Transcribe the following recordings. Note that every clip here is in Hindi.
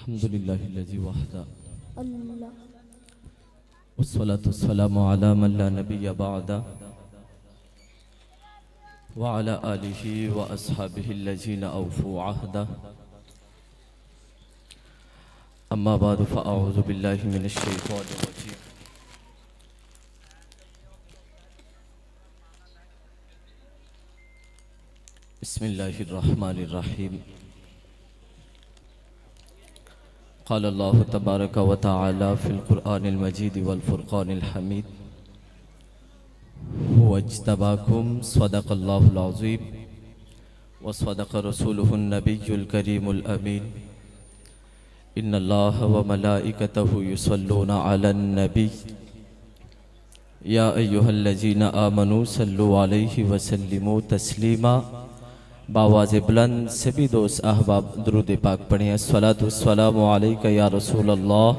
अल्हम्दुलिल्लाहिल्लज़ी वहदा वस्सलातु वस्सलामु अला मन ला नबिय्य बअदा व अला आलिहि व अस्हाबिहिल्लज़ीना औफू अहदा अम्मा बादु फ़अऊज़ु बिल्लाहि मिनश शैतानिर रजीम। बिस्मिल्लाहिर रहमानिर रहीम। क़ाल अल्लाहु तबारक व तआला फ़िल क़ुरआनिल मजीद वल फ़ुरक़ानिल हमीद वज्तबाकुम सदक़ल्लाहुल अज़ीम व सदक़ रसूलुहुन नबियुल करीमुल अमीन। इन्नल्लाह व मलाइकतहु युसल्लूना अलन नबी या अय्युहल्लज़ीना आमनू सल्लु अलैहि व सल्लिमू तस्लीमा। बावाज़ बुलंद सभी दोस्त अहबाब दुरूद पाक पढ़ें। अस्सलातु वस्सलामु अलैका या रसूल अल्लाह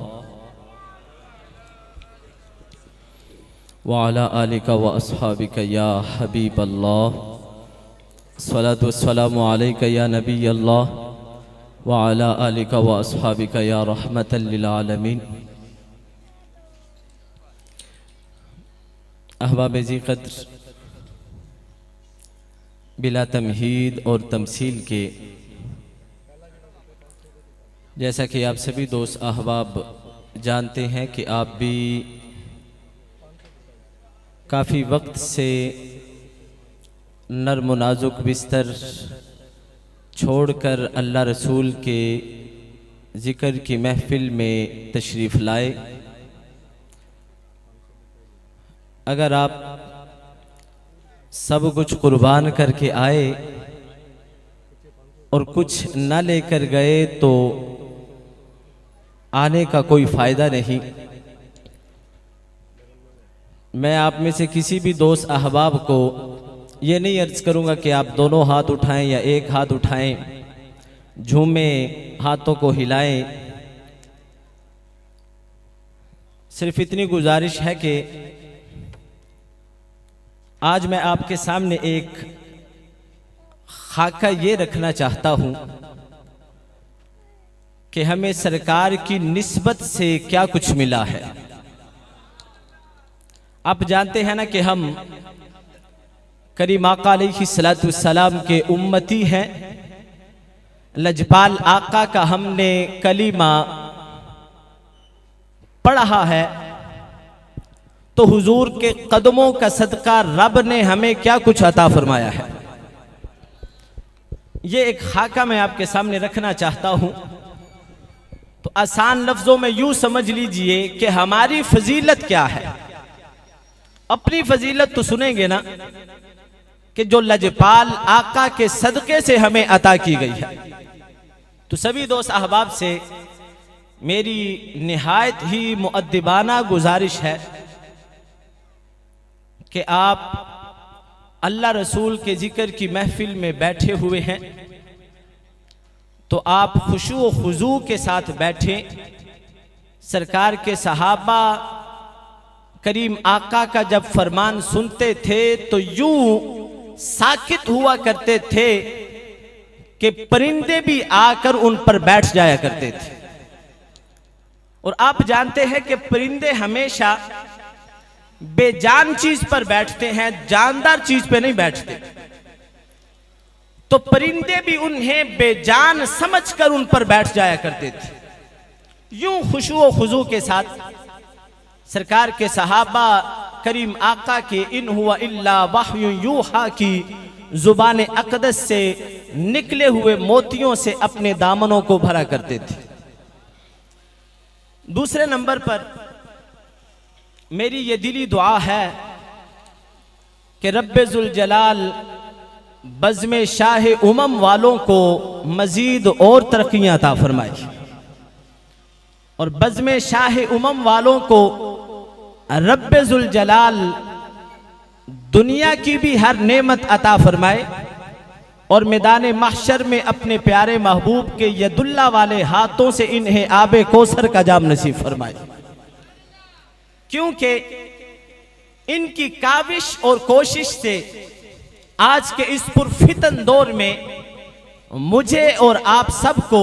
व अला आलिका व अस्हाबिका या हबीब अल्लाह। अस्सलातु वस्सलामु अलैका या नबी अल्लाह व अला आलिका व अस्हाबिका या रहमतल लिल आलमीन। अहबाब ज़ी क़द्र, बिला तमहीद और तमसील के, जैसा कि आप सभी दोस्त अहबाब जानते हैं कि आप भी काफ़ी वक्त से नर्म नाजुक बिस्तर छोड़कर अल्लाह रसूल के ज़िक्र की महफ़िल में तशरीफ़ लाए। अगर आप सब कुछ कुर्बान करके आए और कुछ न लेकर गए तो आने का कोई फ़ायदा नहीं। मैं आप में से किसी भी दोस्त अहबाब को ये नहीं अर्ज़ करूँगा कि आप दोनों हाथ उठाएं या एक हाथ उठाएं, झूमें, हाथों को हिलाएं। सिर्फ इतनी गुजारिश है कि आज मैं आपके सामने एक खाका ये रखना चाहता हूं कि हमें सरकार की निस्बत से क्या कुछ मिला है। आप जानते हैं ना कि हम करीम आका अलैहिस्सलातु वस्सलाम के उम्मती हैं। लजपाल आका का हमने कलीमा पढ़ा है तो हुजूर के कदमों का सदका रब ने हमें क्या कुछ अता फरमाया है। ये एक खाका मैं आपके सामने रखना चाहता हूं। तो आसान लफ्जों में यूं समझ लीजिए कि हमारी फजीलत क्या है। अपनी फजीलत तो सुनेंगे ना कि जो लजपाल आका के सदके से हमें अता की गई है। तो सभी दोस्त अहबाब से मेरी निहायत ही मुअद्दिबाना गुजारिश है कि आप अल्लाह रसूल के जिक्र की महफिल में बैठे हुए हैं तो आप खुशू व खुजू के साथ बैठें। सरकार के सहाबा करीम आका का जब फरमान सुनते थे तो यूं साकित हुआ करते थे कि परिंदे भी आकर उन पर बैठ जाया करते थे। और आप जानते हैं कि परिंदे हमेशा बेजान चीज पर बैठते हैं, जानदार चीज पे नहीं बैठते। तो परिंदे भी उन्हें बेजान समझकर उन पर बैठ जाया करते थे। यूं खुशू व खुजू के साथ सरकार के सहाबा करीम आका के इन हुआ इल्ला वह्यु यूहा की जुबान अक़दस से निकले हुए मोतियों से अपने दामनों को भरा करते थे। दूसरे नंबर पर मेरी ये दिली दुआ है कि रब्बे जुल जलाल बज़्मे शाह उमम वालों को मजीद और तरक्कियां अता फरमाए और बज़्मे शाह उमम वालों को रब्बे जुल जलाल दुनिया की भी हर नेमत अता फरमाए और मैदान महशर में अपने प्यारे महबूब के यदुल्ला वाले हाथों से इन्हें आबे कौसर का जाम नसीब फरमाए। क्योंकि इनकी काविश और कोशिश से आज के इस पुरफितन दौर में मुझे और आप सबको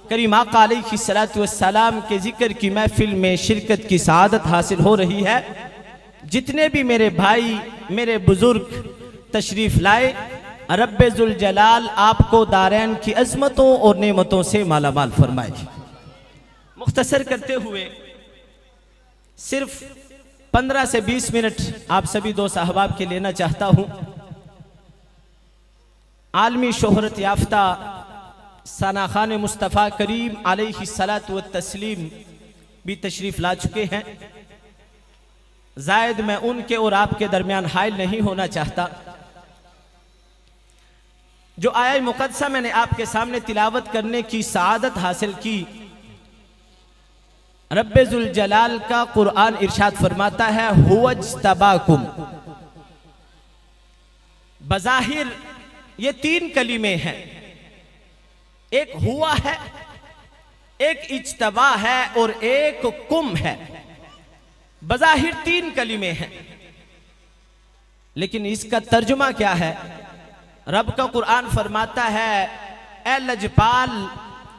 करीम आका अलैहिस्सलातु वस्सलाम के जिक्र की महफिल में शिरकत की सआदत हासिल हो रही है। जितने भी मेरे भाई, मेरे बुजुर्ग तशरीफ लाए, रब्बे जुल जलाल आपको दारैन की अज़मतों और नेमतों से मालामाल फरमाए। मुख्तसर करते हुए सिर्फ 15 से 20 मिनट आप सभी दोस्त अहबाब के लेना चाहता हूँ। आलमी शोहरत याफ्ता साना खान मुस्तफ़ा करीम अलैहिस्सलातु वत्तस्लीम भी तशरीफ़ ला चुके हैं। जायद मैं उनके और आपके दरमियान हाइल नहीं होना चाहता। जो आया मुक़द्दसा मैंने आपके सामने तिलावत करने की सआदत हासिल की, रब्बे जुल जलाल का कुरान इरशाद फरमाता है, हुवज्तबाकुम। बज़ाहिर ये 3 कलीमे हैं, एक हुआ है, एक इज्तबा है और एक कुम है। बज़ाहिर 3 कलीमे हैं, लेकिन इसका तर्जुमा क्या है? रब का कुरान फरमाता है, ए लजपाल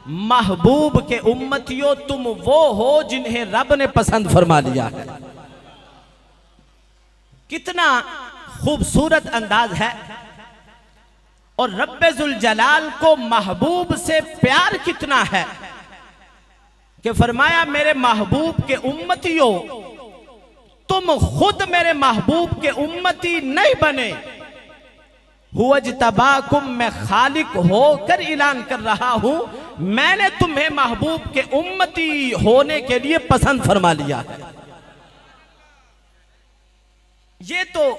महबूब के उम्मतियों, तुम वो हो जिन्हें रब ने पसंद फरमा लिया है। कितना खूबसूरत अंदाज है। और रब्बे जुल जलाल को महबूब से प्यार कितना है कि फरमाया, मेरे महबूब के उम्मतियों, तुम खुद मेरे महबूब के उम्मती नहीं बने, हुवज्तबाकुम, मैं खालिक होकर ऐलान कर रहा हूं, मैंने तुम्हें महबूब के उम्मती होने के लिए पसंद फरमा लिया है। ये तो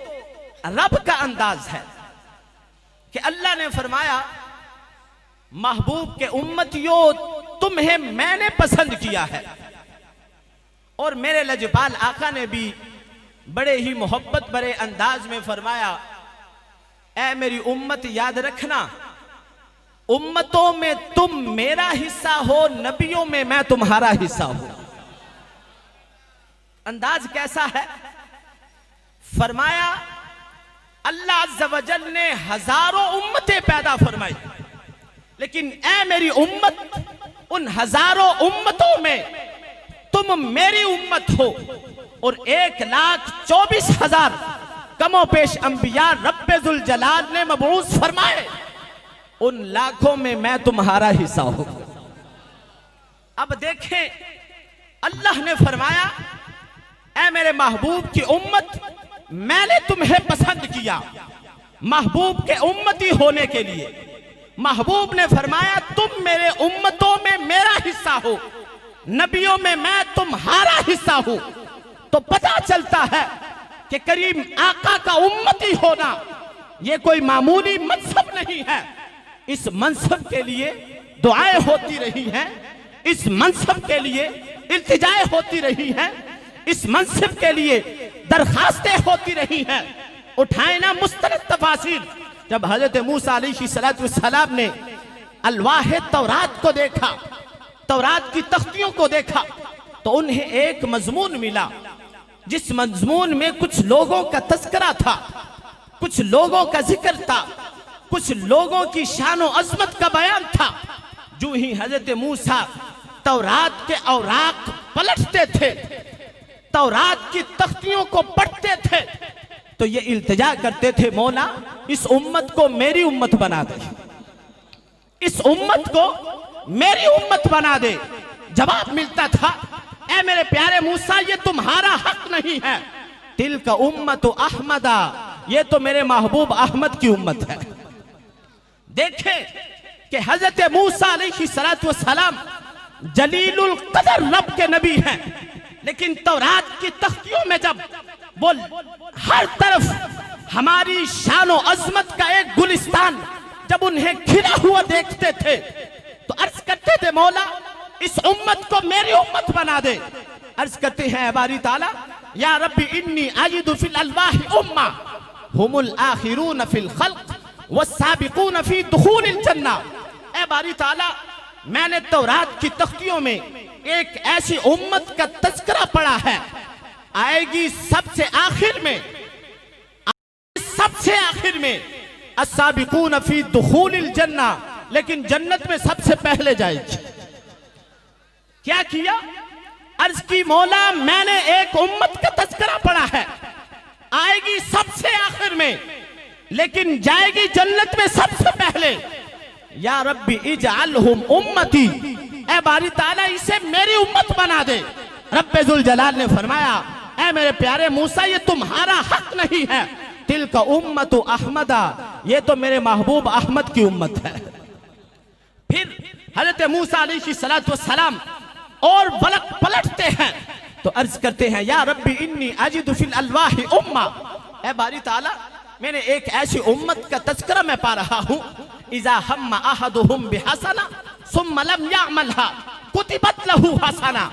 रब का अंदाज है कि अल्लाह ने फरमाया, महबूब के उम्मतियों, तुम्हें मैंने पसंद किया है। और मेरे लजपाल आका ने भी बड़े ही मोहब्बत भरे अंदाज में फरमाया, ऐ मेरी उम्मत याद रखना, उम्मतों में तुम मेरा हिस्सा हो, नबियों में मैं तुम्हारा हिस्सा हूं। अंदाज कैसा है? फरमाया, अल्लाह अज़्ज़ व जल ने हजारों उम्मतें पैदा फरमाई, लेकिन ऐ मेरी उम्मत, उन हजारों उम्मतों में तुम मेरी उम्मत हो। और 1,24,000 कमो पेश अंबिया रब्बे जुल जलाल ने मबऊस फरमाए, उन लाखों में मैं तुम्हारा हिस्सा हूं। अब देखें, अल्लाह ने फरमाया, ऐ मेरे महबूब की उम्मत, मैंने तुम्हें पसंद किया महबूब के उम्मती होने के लिए। महबूब ने फरमाया, तुम मेरे उम्मतों में मेरा हिस्सा हो, नबियों में मैं तुम्हारा हिस्सा हूं। तो पता चलता है कि करीम आका का उम्मती होना यह कोई मामूली मनसब नहीं है। इस मनसब के लिए दुआएं होती रही हैं, इस मनसब के लिए इल्तिजाएं होती रही हैं, इस मनसब के लिए दरखास्तें होती रही हैं। उठाए ना मुस्तनद तफासिर, जब हजरत मूसा अलैहिस्सलातु वस्सलाम ने अलवाहे तौरात को देखा, तौरात की तख्तियों को देखा, तो उन्हें एक मजमून मिला, जिस मजमून में कुछ लोगों का तस्करा था, कुछ लोगों का जिक्र था, कुछ लोगों की शान और अजमत का बयान था। जो ही हजरत मूसा तौरात के औराक पलटते थे, तौरात की तख्तियों को पढ़ते थे, तो ये इल्तिजा करते थे, मौला इस उम्मत को मेरी उम्मत बना दे, इस उम्मत को मेरी उम्मत बना दे। जवाब मिलता था, ऐ मेरे प्यारे मूसा, ये तुम्हारा हक नहीं है, तिल का उम्मत अहमदा, ये तो मेरे महबूब अहमद की उम्मत है। देखें कि हजरत मूसा अलैहिस्सलातु वस्सलाम जलीलुल कदर रब के नबी हैं, लेकिन तौरात की तख्तियों में जब वो हर तरफ हमारी शान और अजमत का एक गुलिस्तान जब उन्हें खिला हुआ देखते थे, तो अर्ज करते थे, मौला इस उम्मत को मेरी उम्मत बना दे। अर्ज करते हैं बारी ताला, या रब्बी इन्नी आजिदु फिल अलवाहि उम्मा हुमुल आखिरून फिल खल्क वस्साबिकून फी दुखूलिल जन्ना। ए बारी ताला, मैंने तौरात की तख्तियों में एक ऐसी उम्मत का तज़किरा पढ़ा है, आएगी सबसे आखिर में, सबसे आखिर में, अस्साबिकून फी दुखूलिल जन्ना, लेकिन जन्नत में सबसे पहले जाएगी। क्या किया? अर्ज की मौला मैंने एक उम्मत का तज़किरा पढ़ा है, आएगी सबसे आखिर में लेकिन जाएगी जन्नत में सबसे पहले। या रब्बी इजअलहुम उम्मती, ऐ बारी ताला इसे मेरी उम्मत बना दे। रब्बे जुल जलाल ने फरमाया, ऐ मेरे प्यारे मूसा ये तुम्हारा हक नहीं है, तिलका उम्मतु अहमदा, ये तो मेरे महबूब अहमद की उम्मत है। फिर हजरत मूसा अलैहिस्सलातु वस्सलाम और पलटते हैं तो अर्ज करते हैं, या रब्बी इन्नी अजिदु फिल अलवाहि उम्मा, ऐ बारी ताला मैंने एक ऐसी उम्मत का तज़किरा मैं पा रहा हूँ, इज़ा हम्मा अहदुहुम बिहसना सुम्मा लम यअमलहा कुतिबत लहू हसना।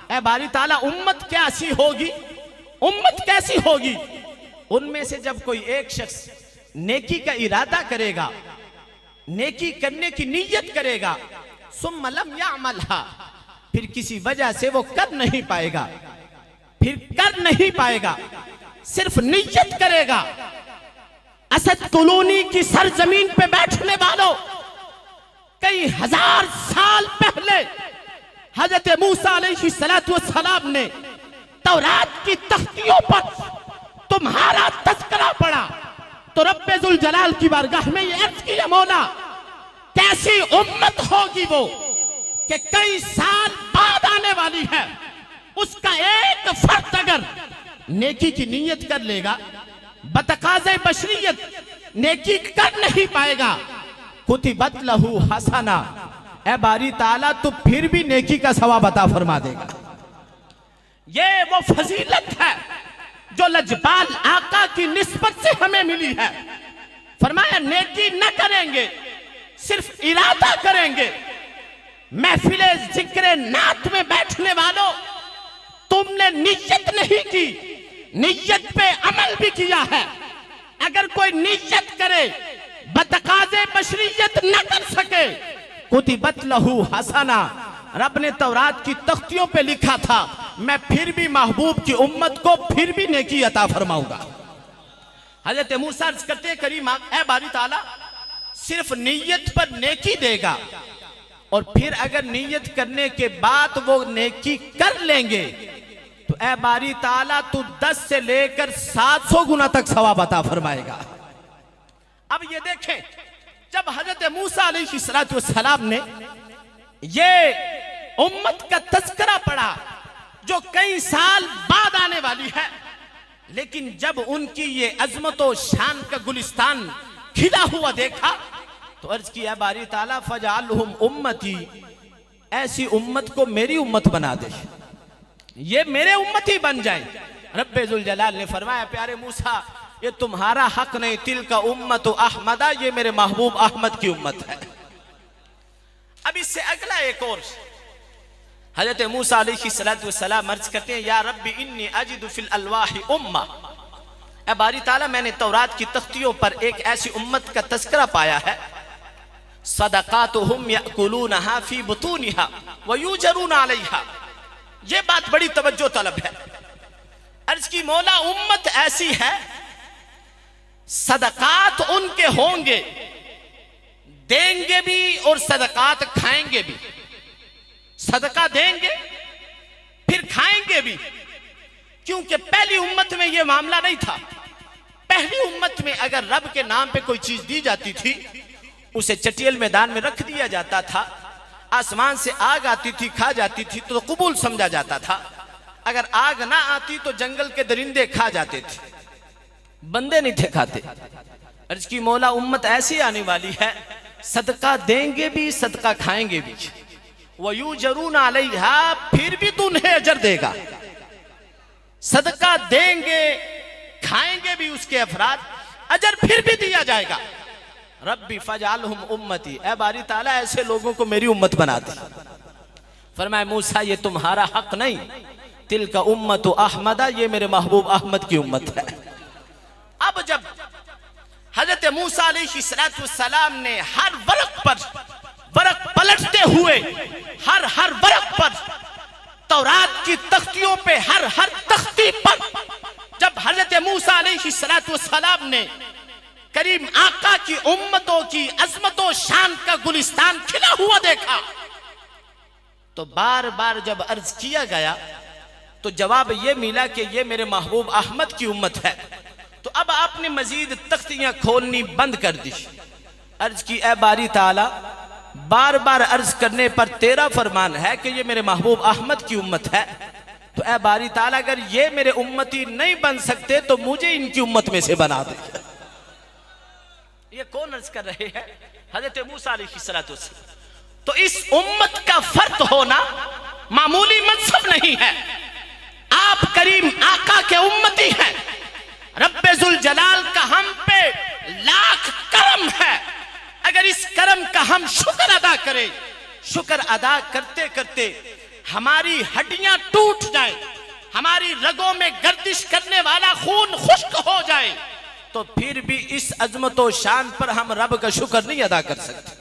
ऐ बारी ताला उम्मत कैसी होगी, उम्मत कैसी होगी? उनमें से जब कोई एक शख्स नेकी का इरादा करेगा, नेकी करने की नीयत करेगा, सुम्मा लम यअमलहा, फिर किसी वजह से वो कर नहीं पाएगा, फिर कर नहीं पाएगा, सिर्फ नीयत करेगा। असद कॉलोनी की सरजमीन पे बैठने वालों, कई हजार साल पहले हजरत मूसा अलैहिस्सलातु वस्सलाम ने तौरात की तख्तियों पर तुम्हारा तज़किरा पढ़ा तो रब्बे जुल जलाल की बारगाह में ये अर्ज किया, मौला कैसी उम्मत होगी वो कि कई साल बाद आने वाली है, उसका एक फर्द अगर नेकी की नीयत कर लेगा, बतकाज़े बशरियत नेकी कर नहीं पाएगा, कुतिबत लहू हसना, ऐ बारी ताला तो फिर भी नेकी का सवाब अता फरमा देगा। ये वो फजीलत है जो लजपाल आका की निस्बत से हमें मिली है। फरमाया नेकी न करेंगे, सिर्फ इरादा करेंगे। महफिले जिक्र नात में बैठने वालों, तुमने नियत नहीं की, नियत पे अमल भी किया है। अगर कोई नियत करे बतकाज़े बशरियत न कर सके, कुतिबत लहू हसना, रब ने तौरात की तख्तियों पे लिखा था मैं फिर भी महबूब की उम्मत को फिर भी नेकी अता फरमाऊंगा। हजरत मूसा अर्ज करते करीम, ऐ बारी ताला सिर्फ नीयत पर नेकी देगा और फिर अगर नीयत करने के बाद वो नेकी कर लेंगे तो ऐ बारी ताला तू 10 से लेकर 700 गुना तक सवाब अता फरमाएगा। अब ये देखें, जब हजरत मूसा अलैहिस्सलातु वस्सलाम ने ये उम्मत का तज़किरा पढ़ा जो कई साल बाद आने वाली है, लेकिन जब उनकी ये अजमत और शान का गुलिस्तान खिला हुआ देखा तो अर्ज किया, बारी ताला फजअलहुम उम्मती, ऐसी उम्मत को मेरी उम्मत बना दे, ये मेरे उम्मत ही बन जाए। रब्बे जुल जलाल ने फरमाया, प्यारे मूसा ये तुम्हारा हक नहीं, तिलका उम्मत अहमदा, ये मेरे महबूब अहमद की उम्मत है। अब इससे अगला एक और, हजरत मूसा अलैहिस्सलातु वस्सलाम अर्ज करते हैं, या रब्बी इन्नी अजिदु फिल अलवाहि उम्मा, ऐ बारी ताला मैंने तौरात की तख्तियों पर एक ऐसी उम्मत का तज़किरा पाया है, सदकातुहुम याकुलूनहा फी बुतूनिहा व यूजरून अलैहा। ये बात बड़ी तवज्जो तलब है। अर्ज की मौला उम्मत ऐसी है, सदकात उनके होंगे, देंगे भी और सदकात खाएंगे भी। सदका देंगे फिर खाएंगे भी, क्योंकि पहली उम्मत में यह मामला नहीं था। पहली उम्मत में अगर रब के नाम पे कोई चीज दी जाती थी, उसे चटियल मैदान में रख दिया जाता था, आसमान से आग आती थी खा जाती थी तो कबूल समझा जाता था। अगर आग ना आती तो जंगल के दरिंदे खा जाते थे, बंदे नहीं थे खाते। अर्ज की मौला उम्मत ऐसी आने वाली है, सदका देंगे भी सदका खाएंगे भी, वयूजरून अलैहा, फिर भी तू उन्हें अजर देगा। सदका देंगे खाएंगे भी उसके अफराद, अजर फिर भी दिया जाएगा। रब्बी फजअलहुम उम्मती, ऐ बारी ताला ऐसे लोगों को मेरी उम्मत बना दे। फरमाया मूसा ये तुम्हारा हक नहीं, तिलका उम्मतु अहमदा, ये मेरे महबूब अहमद की उम्मत है। अब जब हजरत मूसा अलैहिस्सलातु वस्सलाम ने हर वर्क पलटते हुए हर वर्क पर, तौरात की तख्तियों पे हर तख्ती पर, जब हजरत मूसा अलैहिस्सलातु वस्सलाम ने करीम आका की उम्मतों की अजमतों शान का गुलिस्तान खिला हुआ देखा तो बार बार जब अर्ज किया गया तो जवाब ये मिला कि ये मेरे महबूब अहमद की उम्मत है। तो अब आपने मजीद तख्तियां खोलनी बंद कर दी। अर्ज की, ए बारी ताला, बार बार अर्ज करने पर तेरा फरमान है कि ये मेरे महबूब अहमद की उम्मत है, तो ए बारी ताला अगर ये मेरे उम्मती नहीं बन सकते तो मुझे इनकी उम्मत में से बना दे। ये कौन अर्ज कर रहे हैं? हजरत मूसा अलैहिस्सलातु वस्सलाम। तो इस उम्मत का फर्द होना मामूली मनसब नहीं है। आप करीम आका के उम्मती हैं। रब्बे जुल जलाल का हम पे लाख करम है। अगर इस करम का हम शुक्र अदा करें, शुक्र अदा करते करते हमारी हड्डियां टूट जाए, हमारी रगों में गर्दिश करने वाला खून खुश्क हो जाए, तो फिर भी इस अजमत व शान पर हम रब का शुक्र नहीं अदा कर सकते।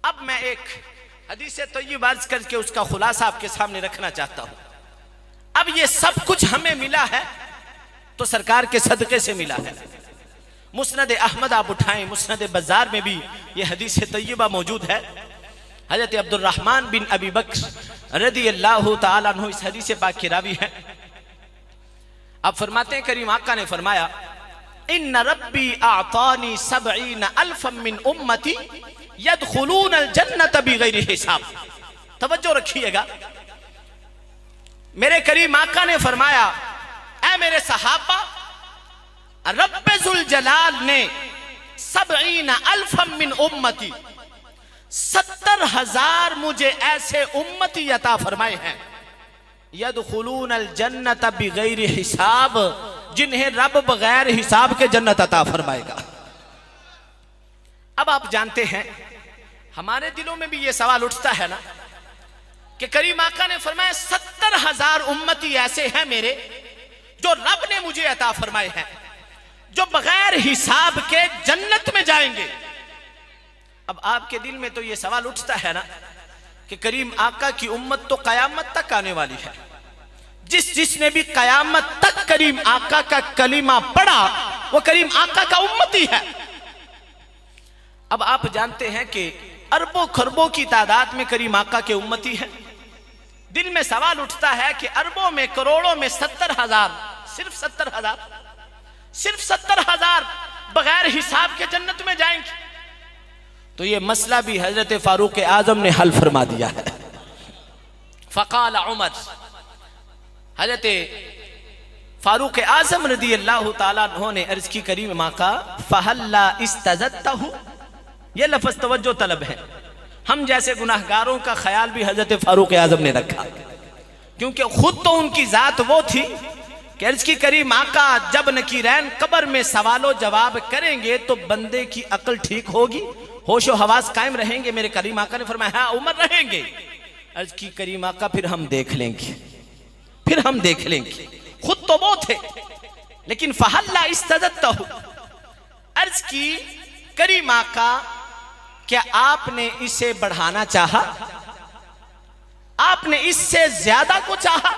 अब मैं एक हदीस तय्यब अर्ज करके उसका खुलासा आपके सामने रखना चाहता हूं। अब ये सब कुछ हमें मिला है तो सरकार के सदके से मिला है। मुस्नद अहमद आप उठाएं, मुस्नद बाजार में भी ये हदीस तय्यबा मौजूद है। हजरत अब्दुर्रहमान बिन अबी बकर रदियल्लाहु ताला अन्हु इस हदीस पाक के रावी हैं। अब फरमाते हैं, करीम आका ने फरमाया, इन्ना रब्बी आतानी सबईन अल्फम मिन उम्मती यदखुलून अल जन्नत बिगैरि हिसाब। तवज्जो रखिएगा, मेरे करीम आका ने फरमाया, ऐ मेरे सहाबा, रब्बे जुल जलाल ने सबईन अल्फम मिन उम्मती, 70,000 मुझे ऐसे उम्मती अता फरमाए हैं, यदखुलून अल जन्नत बिगैरि हिसाब, जिन्हें रब बगैर हिसाब के जन्नत अता फरमाएगा। अब आप जानते हैं हमारे दिलों में भी ये सवाल उठता है ना कि करीम आका ने फरमाया 70,000 उम्मती ऐसे हैं मेरे जो रब ने मुझे अता फरमाए हैं, जो बगैर हिसाब के जन्नत में जाएंगे। अब आपके दिल में तो ये सवाल उठता है ना कि करीम आका की उम्मत तो कयामत तक आने वाली है। जिसने भी कयामत तक करीम आका का कलीमा पढ़ा वो करीम आका का उम्मती है। अब आप जानते हैं कि अरबों खरबों की तादाद में करीम आका के उम्मती हैं। दिल में सवाल उठता है कि अरबों में करोड़ों में 70,000, सिर्फ 70,000 बगैर हिसाब के जन्नत में जाएंगे। तो ये मसला भी हजरत फारूक आजम ने हल फरमा दिया है। फ़क़ाल उमर, हजरत फारूक आजम रज़ियल्लाहु ताला अन्हु ने अर्ज की, करीम आका, फ़हल्ला इस्तज़दतहु, ये लफ्ज़ तवज्जो तलब है। हम जैसे गुनाहगारों का ख्याल भी हजरत फारूक आजम ने रखा, क्योंकि खुद तो उनकी जात वो थी कि अर्ज की, करीम आका, जब नकीरैन कब्र में सवालो जवाब करेंगे तो बंदे की अक्ल ठीक होगी, होशो हवास कायम रहेंगे। मेरे करीम आका ने फरमाया, हाँ उमर रहेंगे। अर्ज की, करीम आका, फिर हम देख लेंगे, फिर हम देख लेंगे। खुद तो वो थे, लेकिन फ़हल्ला इस्तज़दतहु, अर्ज की, करीम आका, क्या आपने इसे बढ़ाना चाहा? आपने इससे ज्यादा को चाहा?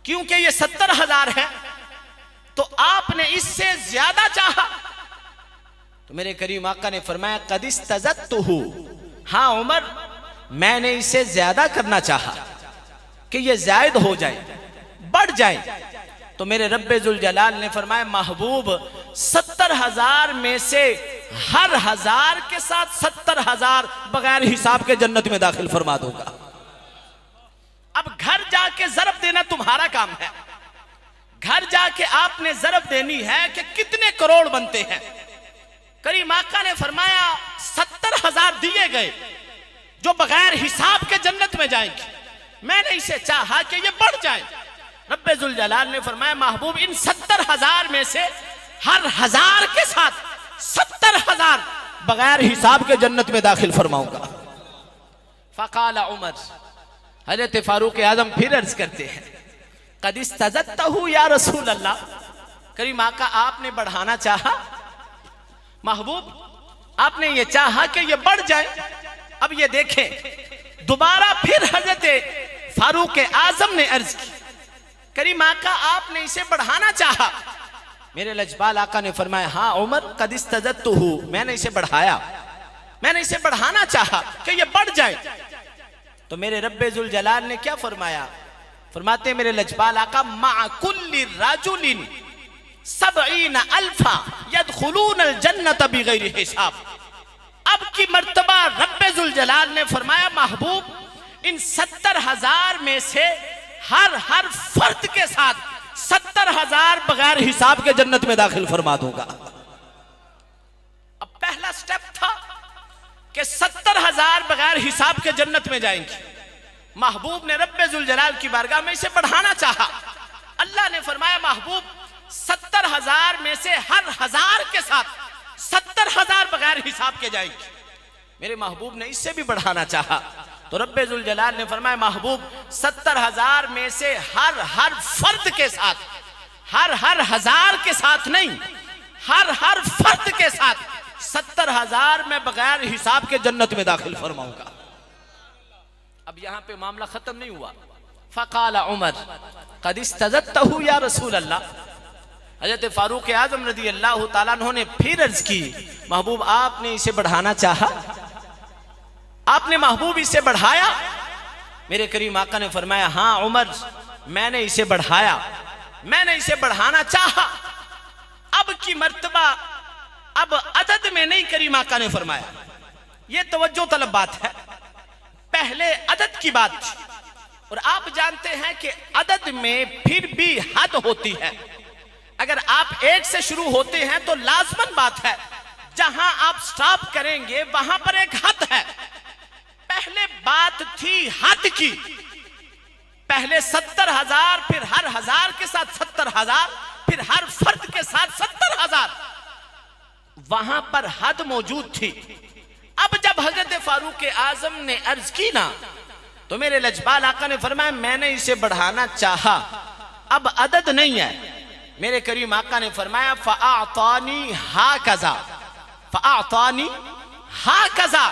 क्योंकि ये 70,000 है तो आपने इससे ज्यादा चाहा। तो मेरे करीम आका ने फरमाया, क़द इस्तज़दतहु, हाँ उमर, मैंने इसे ज्यादा करना चाहा कि ये जायद हो जाए, बढ़ जाए। तो मेरे रब्बे जुल जलाल ने फरमाया, महबूब, 70,000 में से हर 1000 के साथ 70,000 बगैर हिसाब के जन्नत में दाखिल फरमा दूंगा। अब घर जाके ज़रब देना तुम्हारा काम है। घर जाके आपने ज़रब देनी है कि कितने करोड़ बनते हैं। करीम आका ने फरमाया, 70,000 दिए गए जो बगैर हिसाब के जन्नत में जाएंगे। मैंने इसे चाहा कि ये बढ़ जाए। रब्बे जुल जलाल ने फरमाया, महबूब, इन 70,000 में से हर 1000 के साथ 70,000 बगैर हिसाब के जन्नत में दाखिल फरमाऊंगा। फ़क़ाल उमर, हजरत फारूक आजम फिर अर्ज करते हैं, क़द इस्तज़दतहु या रसूल अल्लाह, करीम आका, आपने बढ़ाना चाहा? महबूब, आपने ये चाहा कि ये बढ़ जाए। अब ये देखें, दोबारा फिर हजरत फारूक आजम ने अर्ज की, करीम आका, आपने इसे बढ़ाना चाहा? मेरे लजपाल आका ने फरमाया, हाँ उमर, क़द इस्तज़दतहु, मैंने इसे बढ़ाया, मैंने इसे बढ़ाना चाहा कि ये बढ़ जाए। तो मेरे रब्बे जुल जलाल ने क्या फरमाया? फरमाते मेरे लजपाल आका, मा कुल्ली राजुलिन सबईना अल्फा यदखुलून अल जन्नत बिगैर हिसाब। अब की मर्तबा रब्बे जुल जलाल ने फरमाया, महबूब इन 70,000 में से हर फर्द के साथ 70,000 बगैर हिसाब के जन्नत में दाखिल फरमा दूंगा। अब पहला स्टेप था कि 70,000 बगैर हिसाब के जन्नत में जाएंगे। महबूब ने रब्बे जुल जलाल की बारगाह में इसे बढ़ाना चाहा। अल्लाह ने फरमाया, महबूब 70,000 में से हर 1000 के साथ 70,000 बगैर हिसाब के जाएंगे। मेरे महबूब ने इससे भी बढ़ाना चाहा तो रब्बे जुल जलाल ने फरमाया, महबूब 70,000 में से हर फर्द के साथ, हर 1000 के साथ नहीं, हर फर्द के साथ 70,000 में बगैर हिसाब के जन्नत में दाखिल फरमाऊंगा। अब यहां पे मामला खत्म नहीं हुआ। फ़क़ाला उमर क़द इस्तज़दतहु या रसूल अल्लाह। हज़रत फारूक आज़म रज़ी अल्लाह ताला अन्हु ने फिर अर्ज की, महबूब आपने इसे बढ़ाना चाहा, आपने महबूब इसे बढ़ाया? मेरे करीम आका ने फरमाया, हाँ उमर मैंने इसे बढ़ाया, मैंने इसे बढ़ाना चाहा। अब की मर्तबा अब अदद में नहीं, करीम आका ने फरमाया। यह तवज्जो तलब बात है, पहले अदद की बात थी और आप जानते हैं कि अदद में फिर भी हद होती है। अगर आप 1 से शुरू होते हैं तो लाजमन बात है जहां आप स्टॉप करेंगे वहां पर एक हद है। पहले बात थी हद की, पहले 70,000, फिर हर 1000 के साथ 70,000, फिर हर फर्द के साथ 70,000, वहां पर हद मौजूद थी। अब जब हजरत फारूक आजम ने अर्ज की ना तो मेरे लजपाल आका ने फरमाया, मैंने इसे बढ़ाना चाहा, अब अदद नहीं है। मेरे करीम आका ने फरमाया, फ़अअतानी हाकज़ा, फ़अअतानी हाकज़ा।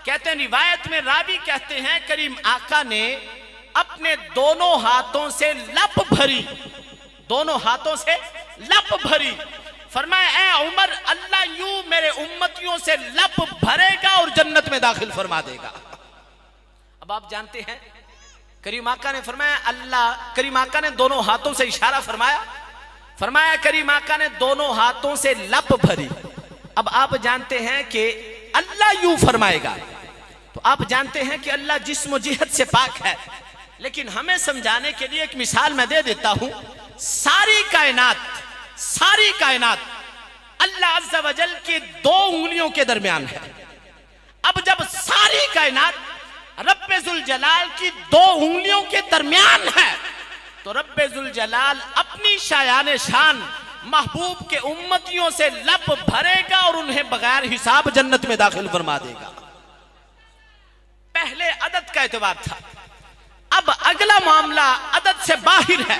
कहते हैं रिवायत में रावी कहते हैं करीम आका ने अपने दोनों हाथों से लप भरी, दोनों हाथों से लप भरी। फरमाया, ए उमर अल्लाह यूं मेरे उम्मतियों से लप भरेगा और जन्नत में दाखिल फरमा देगा। अब आप जानते हैं करीम आका ने फरमाया, अल्लाह, करीम आका ने दोनों हाथों से इशारा फरमाया, फरमाया करीम आका ने दोनों हाथों से लप भरी। अब आप जानते हैं कि अल्लाह यूं फरमाएगा तो आप जानते हैं कि अल्लाह जिस्म जिहत से पाक है। लेकिन हमें समझाने के लिए एक मिसाल मैं दे देता हूं। सारी कायनात अल्लाह अज़्ज़ा वजल की 2 उंगलियों के दरमियान है। अब जब सारी कायनात रब्बे जुल जलाल की 2 उंगलियों के दरमियान है तो रब्बे जुल जलाल अपनी शायान शान महबूब के उम्मतियों से लब भरेगा और उन्हें बगैर हिसाब जन्नत में दाखिल फरमा देगा। पहले अदद का एतबार था, अब अगला मामला अदद से बाहर है।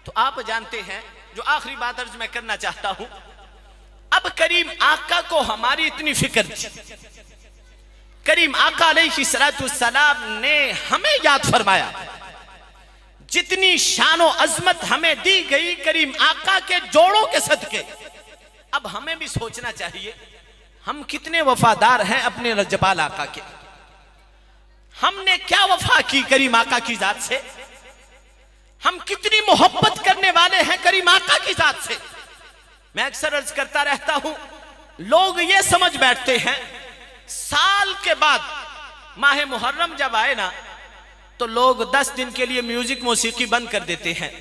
तो आप जानते हैं, जो आखिरी बात अर्ज मैं करना चाहता हूं, अब करीम आका को हमारी इतनी फिक्र थी, करीम आका अलैहिस्सलाम ने हमें याद फरमाया, जितनी शानो अजमत हमें दी गई करीम आका के जोड़ों के सदके। अब हमें भी सोचना चाहिए हम कितने वफादार हैं अपने लजपाल आका के। हमने क्या वफा की करीम आका की जात से, हम कितनी मोहब्बत करने वाले हैं करीम आका की जात से। मैं अक्सर अर्ज करता रहता हूं, लोग ये समझ बैठते हैं साल के बाद माह मुहर्रम जब आए ना तो लोग 10 दिन के लिए म्यूजिक मौसीकी बंद कर देते हैं।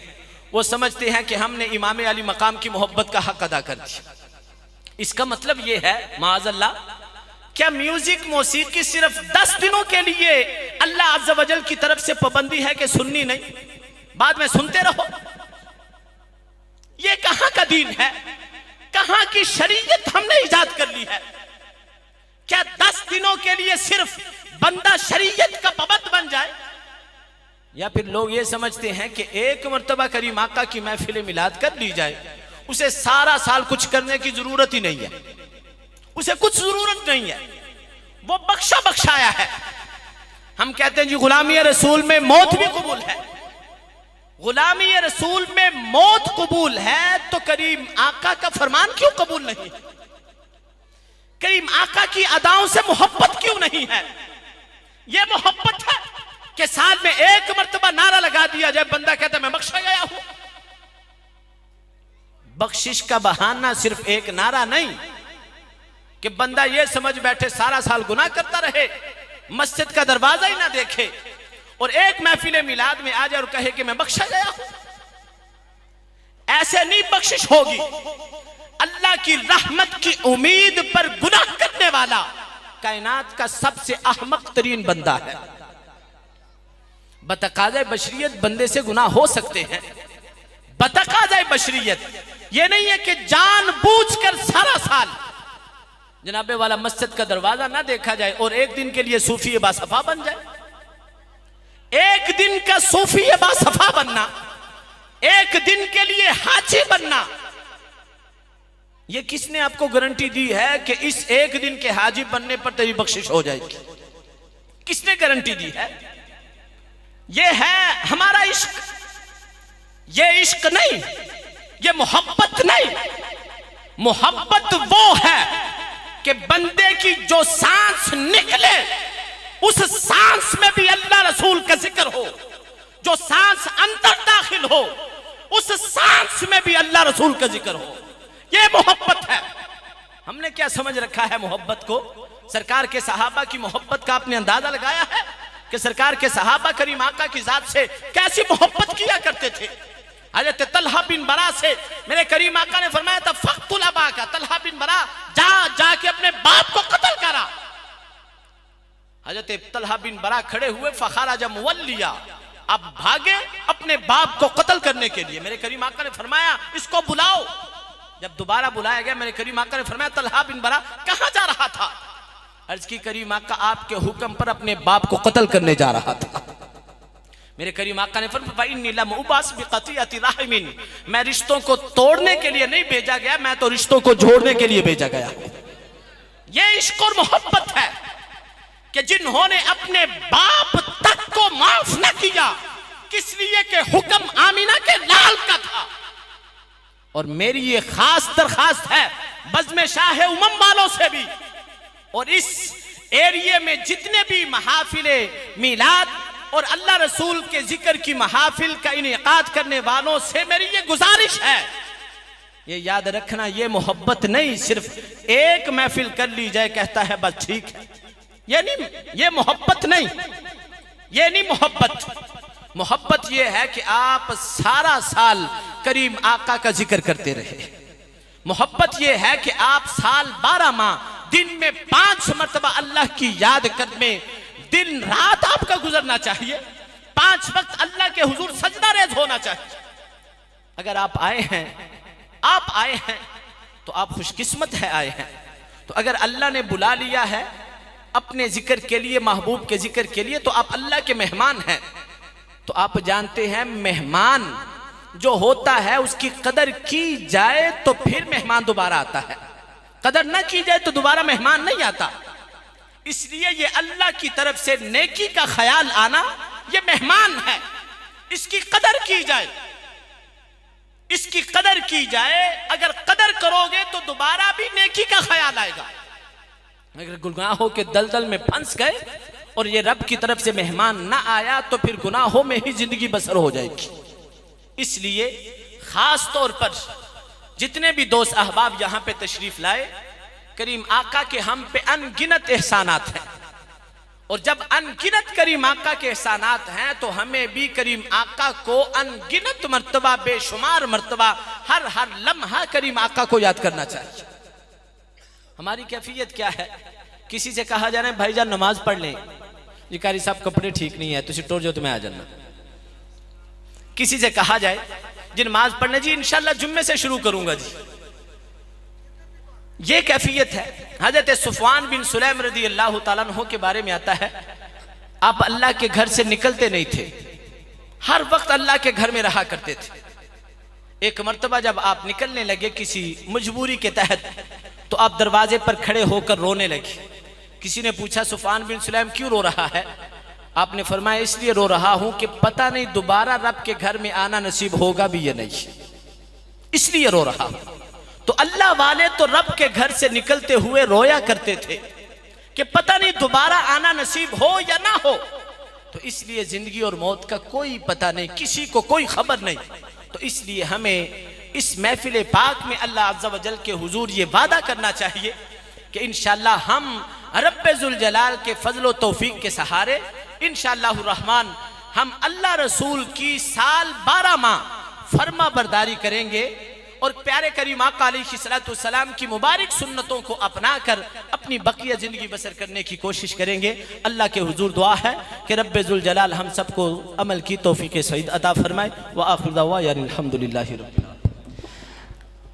वो समझते हैं कि हमने इमाम अली मकाम की मोहब्बत का हक अदा कर दिया। इसका मतलब ये है माअज़ल्लाह, क्या म्यूजिक मौसीकी सिर्फ 10 दिनों के लिए अल्लाह अज़्ज़ा वजल की तरफ से पाबंदी है कि सुननी नहीं, बाद में सुनते रहो? ये कहां का दीन है, कहां की शरीयत हमने इजाद कर ली है? क्या 10 दिनों के लिए सिर्फ बंदा शरीयत का पाबंद बन जाए? या फिर लोग ये समझते हैं कि एक मर्तबा करीम आका की महफिल मिलाद कर ली जाए, उसे सारा साल कुछ करने की जरूरत ही नहीं है, उसे कुछ जरूरत नहीं है, वो बख्शा बख्शाया है। हम कहते हैं जी गुलामी रसूल में मौत भी कबूल है, गुलामी रसूल में मौत कबूल है, तो करीम आका का फरमान क्यों कबूल नहीं है? करीम आका की अदाओं से मोहब्बत क्यों नहीं है? ये मोहब्बत है कि साल में एक मर्तबा नारा लगा दिया जाए, बंदा कहता है मैं बख्शा गया हूं। बख्शिश का बहाना सिर्फ एक नारा नहीं कि बंदा ये समझ बैठे सारा साल गुनाह करता रहे, मस्जिद का दरवाजा ही ना देखे और एक महफिल मिलाद में आ जाए और कहे कि मैं बख्शा गया हूं। ऐसे नहीं बख्शिश होगी। अल्लाह की रहमत की उम्मीद पर गुनाह करने वाला कायनात का सबसे अहमक तरीन बंदा है। बतकाज़े बशरियत बंदे से गुनाह हो सकते हैं, बतकाज़े बशरियत ये नहीं है कि जानबूझकर सारा साल जनाबे वाला मस्जिद का दरवाजा ना देखा जाए और एक दिन के लिए सूफी बासफा बन जाए। एक दिन का सूफी बासफा बनना, एक दिन के लिए हाजी बनना, यह किसने आपको गारंटी दी है कि इस एक दिन के हाजी बनने पर तेरी बख्शिश हो जाएगी? किसने गारंटी दी है? यह है हमारा इश्क। ये इश्क नहीं, ये मोहब्बत नहीं। मोहब्बत वो है कि बंदे की जो सांस निकले उस सांस में भी अल्लाह रसूल का जिक्र हो, जो सांस अंदर दाखिल हो उस सांस में भी अल्लाह रसूल का जिक्र हो। यह मोहब्बत है। हमने क्या समझ रखा है मोहब्बत को? सरकार के सहाबा की मोहब्बत का आपने अंदाजा लगाया है कि सरकार के सहाबा करीम आका की जात से कैसी मोहब्बत किया करते थे। हजरत तलहा बिन बरा से मेरे करीम आका ने फरमाया था फख्तुल अबा का, तलहा बिन बरा जाके अपने बाप को कत्ल करा। हजरत तलहा बिन बरा खड़े हुए, फखराज मुवल्लिया, अब भागे अपने बाप को कत्ल करने के लिए। मेरे करीम आका ने फरमाया इसको बुलाओ। जब दोबारा बुलाया गया मेरे करीम आका ने फरमाया तलहा बिन बरा कहां जा रहा था? अर्ज की करीम आका आपके हुक्म पर अपने बाप को कत्ल करने जा रहा था। मेरे करीम आका ने फरमाया मैं रिश्तों को तोड़ने के लिए नहीं भेजा गया, मैं तो रिश्तों को जोड़ने के लिए भेजा गया। ये इश्क और मोहब्बत है कि जिन्होंने अपने बाप तक को माफ न किया, किस लिए कि हुक्म आमीना के लाल का था। और मेरी ये खास दरखास्त है बज़्म शाह उमम वालों से भी, और इस एरिया में जितने भी महाफिले मिलाद और अल्लाह रसूल के जिक्र की महाफिल का इनेकाद करने वालों से मेरी ये गुजारिश है, ये याद रखना, ये मोहब्बत नहीं सिर्फ एक महफिल कर ली जाए कहता है बस ठीक है, ये नहीं, ये मोहब्बत नहीं, ये नहीं मोहब्बत। मोहब्बत ये है कि आप सारा साल करीम आका का जिक्र करते रहे। मोहब्बत ये है कि आप साल 12 माह दिन में 5 मरतबा अल्लाह की याद कर में दिन रात आपका गुजरना चाहिए। 5 वक्त अल्लाह के हुजूर सजदा रेज होना चाहिए। अगर आप आए हैं तो आप खुशकिस्मत है आए हैं। तो अगर अल्लाह ने बुला लिया है अपने जिक्र के लिए, महबूब के जिक्र के लिए, तो आप अल्लाह के मेहमान हैं। तो आप जानते हैं मेहमान जो होता है उसकी कदर की जाए तो फिर मेहमान दोबारा आता है, कदर ना की जाए तो दोबारा मेहमान नहीं आता। इसलिए ये अल्लाह की तरफ से नेकी का ख्याल आना, ये मेहमान है, इसकी कदर की जाए, इसकी कदर की जाए। अगर कदर करोगे तो दोबारा भी नेकी का ख्याल आएगा। अगर गुनाहों के दलदल में फंस गए और ये रब की तरफ से मेहमान ना आया तो फिर गुनाहों में ही जिंदगी बसर हो जाएगी। इसलिए खास तौर पर जितने भी दोस्त अहबाब यहां पे तशरीफ लाए, करीम आका के हम पे अनगिनत एहसानात हैं, और जब अनगिनत करीम आका के एहसानात हैं तो हमें भी करीम आका को अनगिनत मर्तबा, बेशुमार मर्तबा, हर लम्हा करीम आका को याद करना चाहिए। हमारी कैफियत क्या है? किसी से कहा जा रहा है भाईजान नमाज पढ़ लें, जी कारी साहब कपड़े ठीक नहीं है, तुझे टोर जो तुम्हें आ जाना। किसी से कहा जाए जी नमाज पढ़ने, जी इंशाल्लाह जुम्मे से शुरू करूंगा जी। ये कैफियत है। हजरत सुफवान बिन सुलैम रदी अल्लाह ताला अन्हु के बारे में आता है, आप अल्लाह के घर से निकलते नहीं थे, हर वक्त अल्लाह के घर में रहा करते थे। एक मर्तबा जब आप निकलने लगे किसी मजबूरी के तहत, तो आप दरवाजे पर खड़े होकर रोने लगे। किसी ने पूछा सुफवान बिन सुलैम क्यों रो रहा है? आपने फरमाया इसलिए रो रहा हूं कि पता नहीं दोबारा रब के घर में आना नसीब होगा भी या नहीं, इसलिए रो रहा हूं। तो अल्लाह वाले तो रब के घर से निकलते हुए रोया करते थे, कि पता नहीं दोबारा आना नसीब हो या ना हो। तो इसलिए जिंदगी और मौत का कोई पता नहीं, किसी को कोई खबर नहीं। तो इसलिए हमें इस महफिल पाक में अल्लाह अज़्ज़ा वजल के हुजूर ये वादा करना चाहिए कि इंशाअल्लाह हम रब्बे जुल जलाल के फजल तौफीक के सहारे इंशाअल्लाह रहमान हम अल्लाह रसूल की साल 12 माह फर्मा बरदारी करेंगे और प्यारे करीम आका अलैहिस्सलातु वस्सलाम की मुबारक सुन्नतों को अपनाकर अपनी बकिया ज़िंदगी बसर करने की कोशिश करेंगे। अल्लाह के हुजूर दुआ है कि रब्बे जुल जलाल हम सबको अमल की तौफीक सईद अता फरमाए। व आखिर दअवाना अनिल हम्दुलिल्लाहि रब्बिल